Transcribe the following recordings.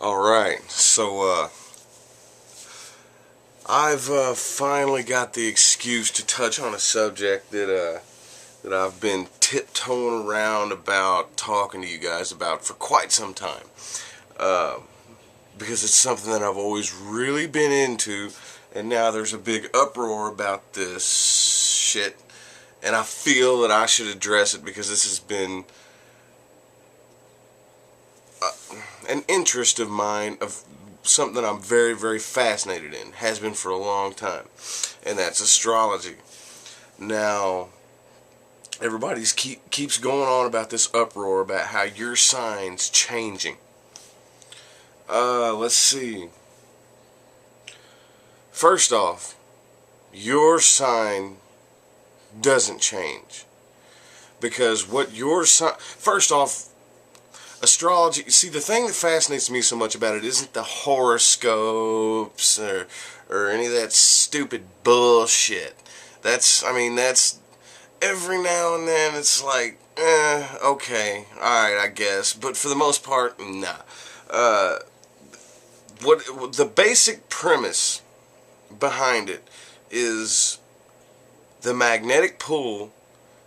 Alright, so I've finally got the excuse to touch on a subject that I've been tiptoeing around about talking to you guys about for quite some time. Uh, because it's something that I've always really been into, and now there's a big uproar about this shit, and I feel that I should address it because this has been an interest of mine, of something that I'm very, very fascinated in, has been for a long time, and that's astrology. Now, everybody's keeps going on about this uproar about how your sign's changing. Let's see. First off, your sign doesn't change. Because what your sign... First off, astrology... See, the thing that fascinates me so much about it isn't the horoscopes or any of that stupid bullshit. That's every now and then it's like, okay, alright, I guess. But for the most part, nah. What the basic premise behind it is the magnetic pull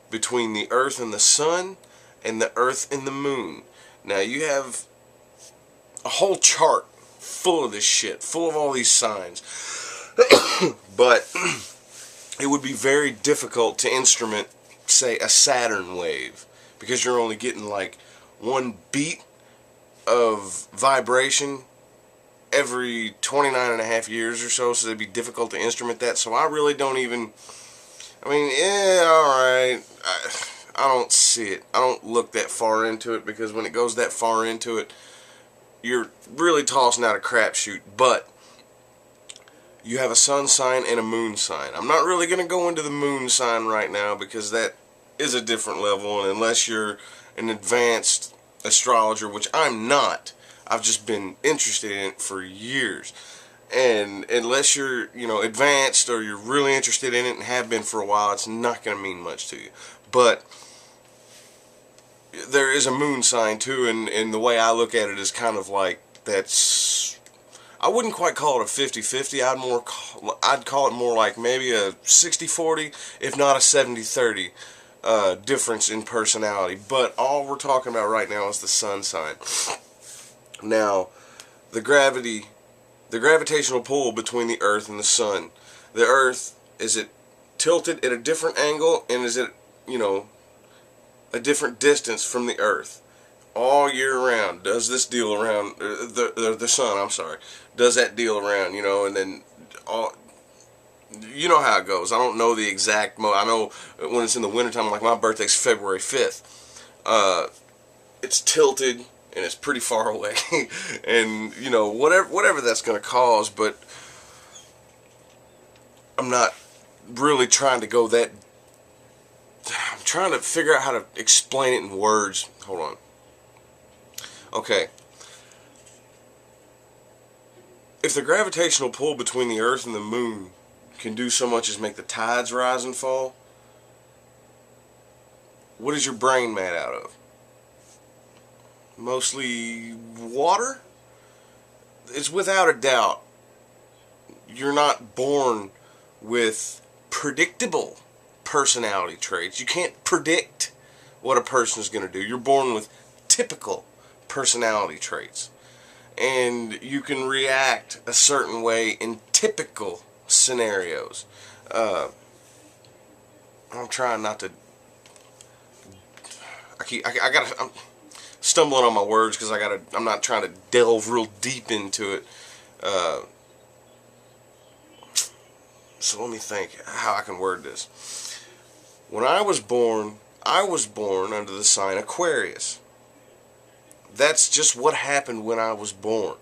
between the Earth and the Sun and the Earth and the Moon. Now you have a whole chart full of this shit, full of all these signs. But it would be very difficult to instrument, say, a Saturn wave, because you're only getting like one beat of vibration every 29 and a half years or so it'd be difficult to instrument that. So I really don't even, yeah, alright, I don't see it. I don't look that far into it, because when it goes that far into it, you're really tossing out a crapshoot. But you have a sun sign and a moon sign. I'm not really going to go into the moon sign right now, because that is a different level, and unless you're an advanced astrologer, which I'm not, I've just been interested in it for years. And unless you're, advanced, or you're really interested in it and have been for a while, it's not going to mean much to you. But there is a moon sign too, and the way I look at it is kind of like, I wouldn't quite call it a 50-50. I'd call it more like maybe a 60-40, if not a 70-30 difference in personality. But all we're talking about right now is the sun sign. Now, the gravitational pull between the Earth and the Sun. The Earth, is it tilted at a different angle, and is it, a different distance from the Earth all year round? Does this deal around, the Sun, I'm sorry, does that deal around, and then all, you know how it goes. I don't know the exact I know when it's in the wintertime, like my birthday's February 5th, it's tilted, and it's pretty far away, and whatever that's going to cause. But I'm not really trying to go that. I'm trying to figure out how to explain it in words. Hold on. Okay. If the gravitational pull between the Earth and the Moon can do so much as make the tides rise and fall, what is your brain made out of? Mostly water? It's without a doubt, you're not born with predictable personality traits. You can't predict what a person is going to do. You're born with typical personality traits, and you can react a certain way in typical scenarios. I'm trying not to. I'm stumbling on my words because I'm not trying to delve real deep into it. So let me think how I can word this. When I was born under the sign Aquarius. That's just what happened when I was born.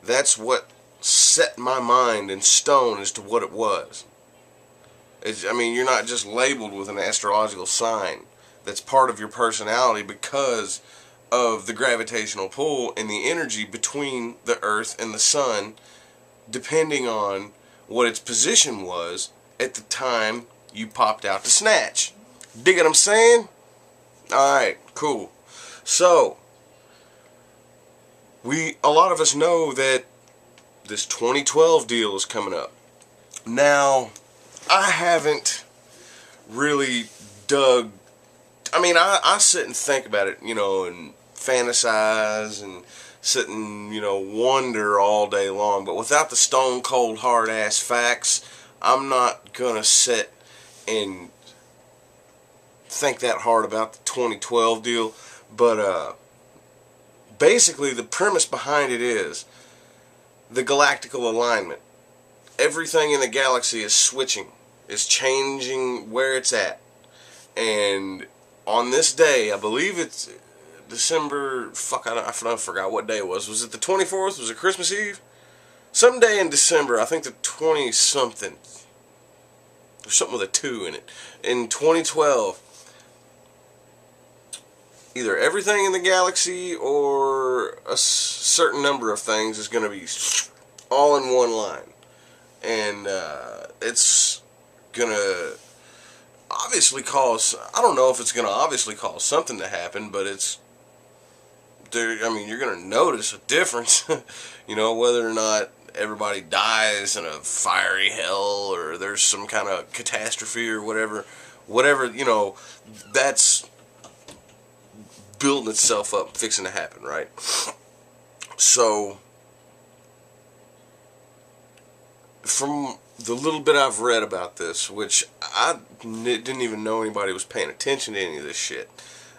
That's what set my mind in stone as to what it was. You're not just labeled with an astrological sign. That's part of your personality because of the gravitational pull and the energy between the Earth and the Sun, depending on what its position was at the time you popped out to snatch. Dig what I'm saying? Alright, cool. So, a lot of us know that this 2012 deal is coming up. Now, I haven't really dug. I mean, I sit and think about it, and fantasize and sit and, wonder all day long. But without the stone cold hard ass facts, I'm not gonna sit and think that hard about the 2012 deal. But basically, the premise behind it is the galactical alignment. Everything in the galaxy is switching, is changing where it's at. And on this day, I believe it's December, I forgot what day it was. Was it the 24th? Was it Christmas Eve? Some day in December, I think the 20-something. There's something with a 2 in it. In 2012, either everything in the galaxy or a certain number of things is going to be all in one line. And it's going to obviously cause, I don't know if it's going to obviously cause something to happen, but it's, you're going to notice a difference, whether or not everybody dies in a fiery hell or there's some kind of catastrophe or whatever, that's building itself up, fixing to happen, right? So, from the little bit I've read about this, which I didn't even know anybody was paying attention to any of this shit.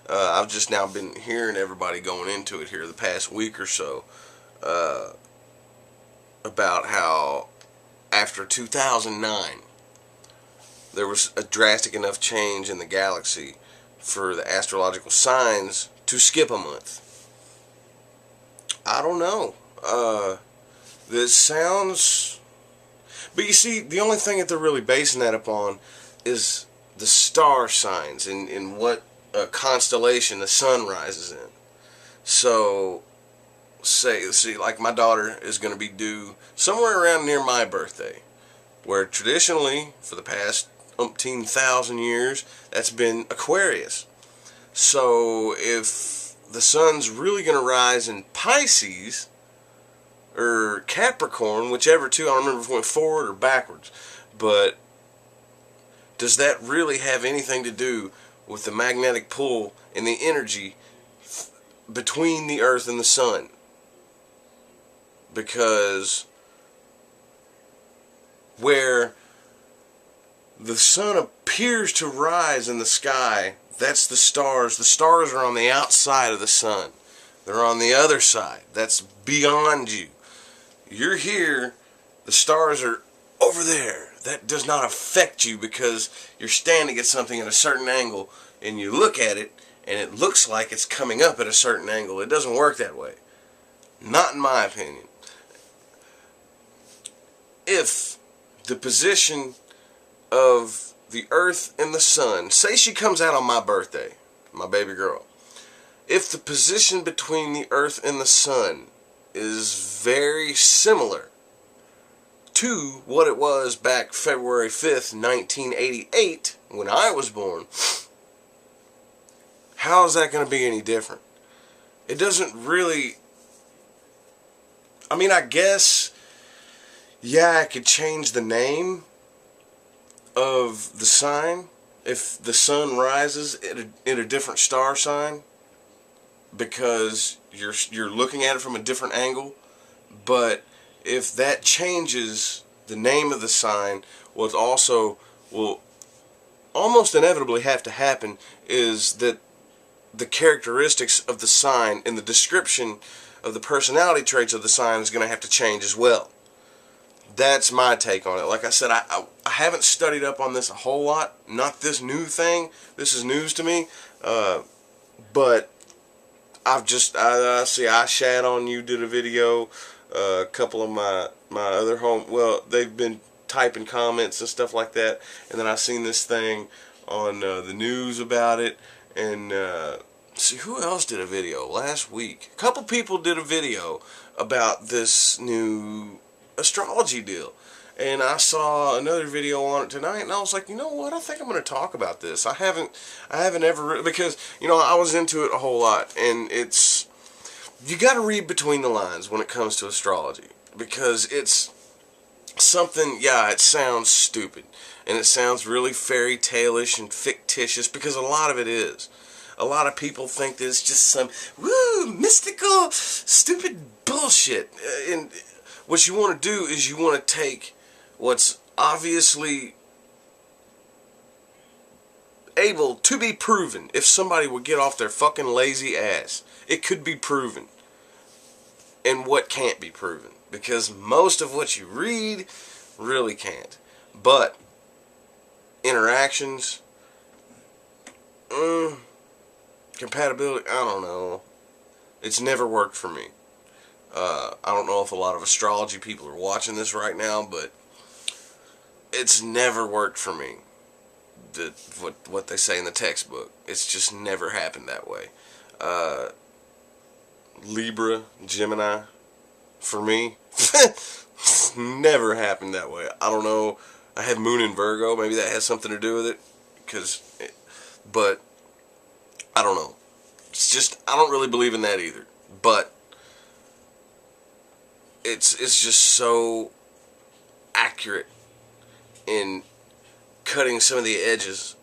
I've just now been hearing everybody going into it here the past week or so, about how after 2009 there was a drastic enough change in the galaxy for the astrological signs to skip a month. I don't know. This sounds... But you see, the only thing that they're really basing that upon is the star signs and what constellation the sun rises in. So, see, like my daughter is going to be due somewhere around near my birthday, where traditionally, for the past umpteen thousand years, that's been Aquarius. So, if the sun's really going to rise in Pisces or Capricorn, whichever two, I don't remember if it went forward or backwards, but does that really have anything to do with the magnetic pull and the energy between the Earth and the Sun? Because where the Sun appears to rise in the sky, that's the stars. The stars are on the outside of the Sun. They're on the other side. That's beyond you. You're here, the stars are over there. That does not affect you because you're standing at something at a certain angle and you look at it and it looks like it's coming up at a certain angle. It doesn't work that way. Not in my opinion. If the position of the Earth and the Sun, say she comes out on my birthday, my baby girl, if the position between the Earth and the Sun is very similar to what it was back February 5th, 1988, when I was born, how is that going to be any different? It doesn't really... I guess, yeah, I could change the name of the sign if the sun rises in a different star sign, because you're looking at it from a different angle. But if that changes the name of the sign, what also will almost inevitably have to happen is that the characteristics of the sign and the description of the personality traits of the sign is going to have to change as well. That's my take on it. Like I said, I haven't studied up on this a whole lot. Not this new thing. This is news to me. But I've just, I Shat on You did a video. A couple of my other they've been typing comments and stuff like that. And then I seen this thing on the news about it. And see, who else did a video last week? A couple people did a video about this new astrology deal. And I saw another video on it tonight, and I was like, you know what? I think I'm going to talk about this. I haven't ever, because, I was into it a whole lot, and it's you got to read between the lines when it comes to astrology, because it's something, yeah, it sounds stupid, and it sounds really fairy tale-ish and fictitious, because a lot of it is. A lot of people think that it's just some mystical, stupid bullshit. And what you want to do is you want to take what's obviously able to be proven. If somebody would get off their fucking lazy ass, it could be proven. And what can't be proven, because most of what you read really can't. But interactions, compatibility, I don't know. It's never worked for me. I don't know if a lot of astrology people are watching this right now, but it's never worked for me. What they say in the textbook. It's just never happened that way. Libra, Gemini, for me, never happened that way. I don't know. I have Moon in Virgo. Maybe that has something to do with it. But I don't know. It's just, I don't really believe in that either. But it's just so accurate in cutting some of the edges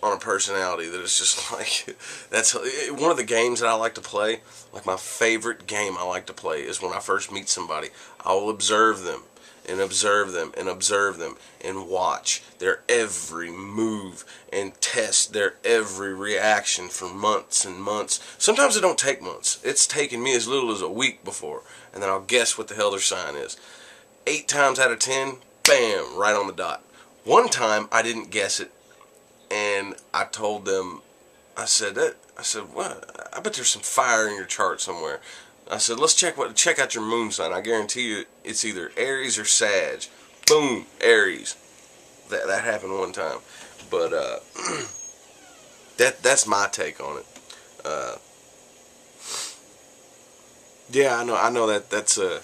on a personality that it's just like, that's one of the games that I like to play. Like, my favorite game I like to play is when I first meet somebody. I will observe them and observe them and observe them and watch their every move and test their every reaction for months and months. Sometimes it don't take months. It's taken me as little as a week before, and then I'll guess what the hell their sign is. 8 times out of 10, bam, right on the dot. One time I didn't guess it, and I told them, I said, what? I bet there's some fire in your chart somewhere. I said, let's check out your moon sign. I guarantee you it's either Aries or Sag. Boom, Aries. That happened one time. But that's my take on it. Yeah, I know that's a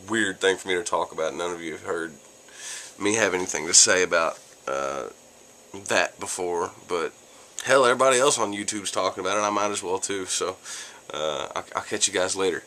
weird thing for me to talk about. None of you have heard me have anything to say about that before, but hell, everybody else on YouTube's talking about it. I might as well too. So I'll catch you guys later.